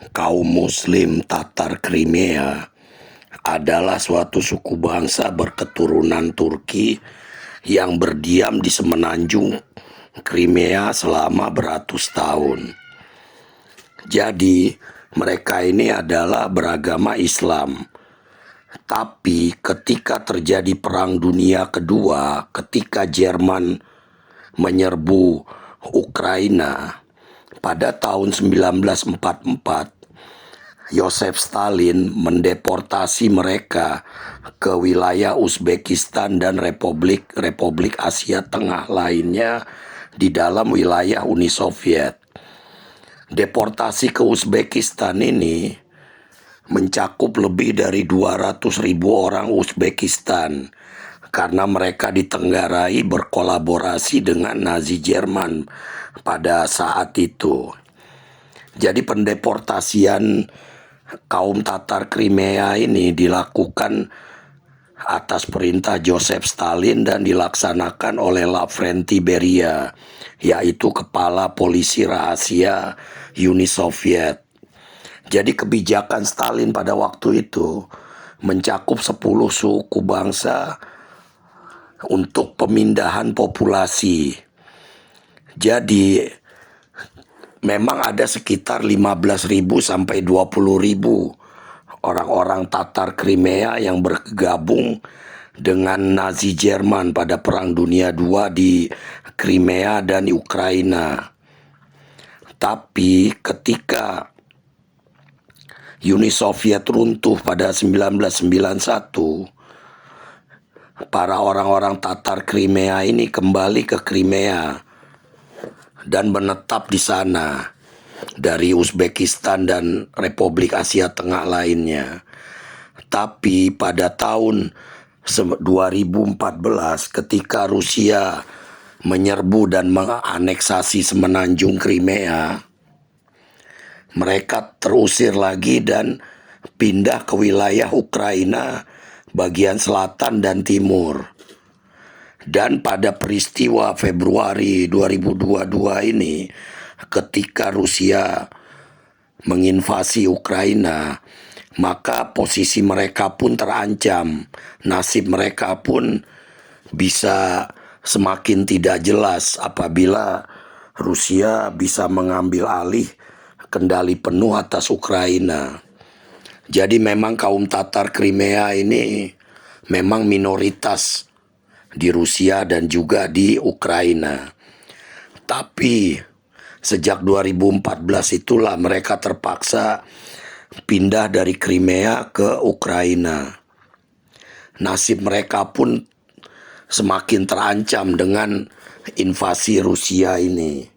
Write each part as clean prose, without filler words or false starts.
Kaum Muslim Tatar Crimea adalah suatu suku bangsa berketurunan Turki yang berdiam di semenanjung Crimea selama beratus tahun. Jadi, mereka ini adalah beragama Islam. Tapi ketika terjadi Perang Dunia Kedua, ketika Jerman menyerbu Ukraina pada tahun 1944, Joseph Stalin mendeportasi mereka ke wilayah Uzbekistan dan Republik Asia Tengah lainnya di dalam wilayah Uni Soviet. Deportasi ke Uzbekistan ini mencakup lebih dari 200.000 orang Uzbekistan karena mereka ditenggarai berkolaborasi dengan Nazi Jerman pada saat itu. Jadi pendeportasian kaum Tatar Crimea ini dilakukan atas perintah Joseph Stalin dan dilaksanakan oleh Lavrenti Beria, yaitu kepala polisi rahasia Uni Soviet. Jadi kebijakan Stalin pada waktu itu mencakup 10 suku bangsa untuk pemindahan populasi. Jadi memang ada sekitar 15.000 sampai 20.000 orang-orang Tatar Crimea yang bergabung dengan Nazi Jerman pada Perang Dunia II di Crimea dan di Ukraina. Tapi ketika Uni Soviet runtuh pada 1991, para orang-orang Tatar Crimea ini kembali ke Crimea dan menetap di sana dari Uzbekistan dan Republik Asia Tengah lainnya. Tapi pada tahun 2014 ketika Rusia menyerbu dan menganeksasi semenanjung Crimea, mereka terusir lagi dan pindah ke wilayah Ukraina bagian selatan dan timur. Dan pada peristiwa Februari 2022 ini, ketika Rusia menginvasi Ukraina, maka posisi mereka pun terancam. Nasib mereka pun bisa semakin tidak jelas apabila Rusia bisa mengambil alih kendali penuh atas Ukraina. Jadi memang kaum Tatar Crimea ini memang minoritas di Rusia dan juga di Ukraina. Tapi sejak 2014 itulah mereka terpaksa pindah dari Crimea ke Ukraina. Nasib mereka pun semakin terancam dengan invasi Rusia ini.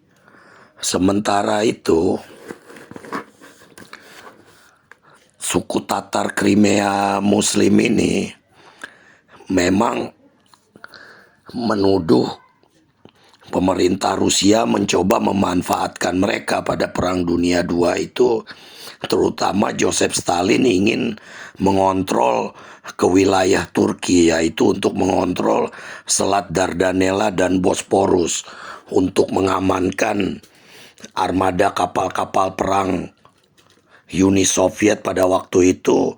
Sementara itu, suku Tatar Crimea Muslim ini memang menuduh pemerintah Rusia mencoba memanfaatkan mereka pada Perang Dunia II itu, terutama Joseph Stalin ingin mengontrol ke wilayah Turki, yaitu untuk mengontrol Selat Dardanella dan Bosporus untuk mengamankan armada kapal-kapal perang Uni Soviet pada waktu itu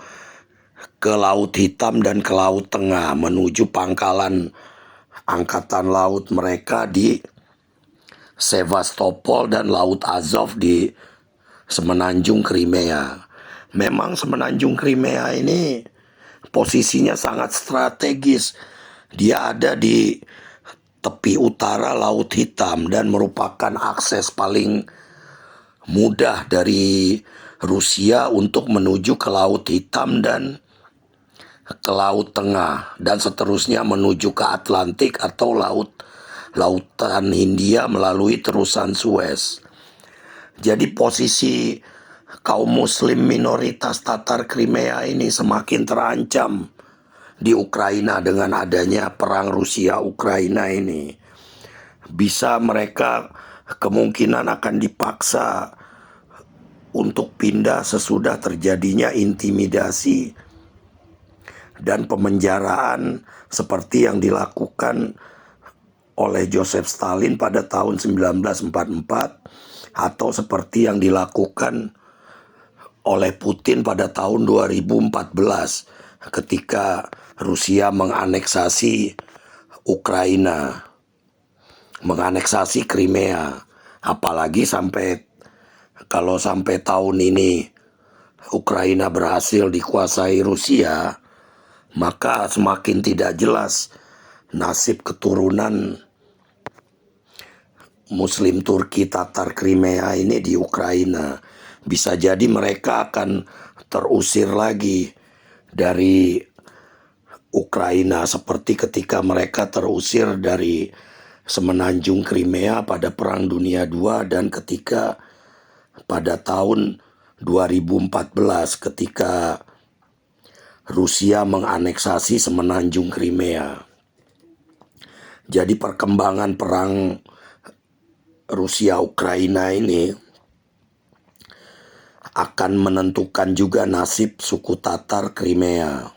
ke Laut Hitam dan ke Laut Tengah menuju pangkalan angkatan laut mereka di Sevastopol dan Laut Azov di semenanjung Crimea. Memang semenanjung Crimea ini posisinya sangat strategis. Dia ada di tepi utara Laut Hitam dan merupakan akses paling mudah dari Rusia untuk menuju ke Laut Hitam dan ke Laut Tengah dan seterusnya menuju ke Atlantik atau Lautan Hindia melalui terusan Suez. Jadi posisi kaum Muslim minoritas Tatar Crimea ini semakin terancam di Ukraina dengan adanya perang Rusia-Ukraina ini. Bisa mereka kemungkinan akan dipaksa untuk pindah sesudah terjadinya intimidasi dan pemenjaraan seperti yang dilakukan oleh Joseph Stalin pada tahun 1944 atau seperti yang dilakukan oleh Putin pada tahun 2014 ketika Rusia menganeksasi Ukraina, menganeksasi Crimea. Apalagi kalau sampai tahun ini Ukraina berhasil dikuasai Rusia, maka semakin tidak jelas nasib keturunan Muslim Turki Tatar Crimea ini di Ukraina. Bisa jadi mereka akan terusir lagi dari Ukraina seperti ketika mereka terusir dari semenanjung Crimea pada Perang Dunia II dan ketika pada tahun 2014 ketika Rusia menganeksasi semenanjung Crimea. Jadi perkembangan perang Rusia-Ukraina ini akan menentukan juga nasib suku Tatar Crimea.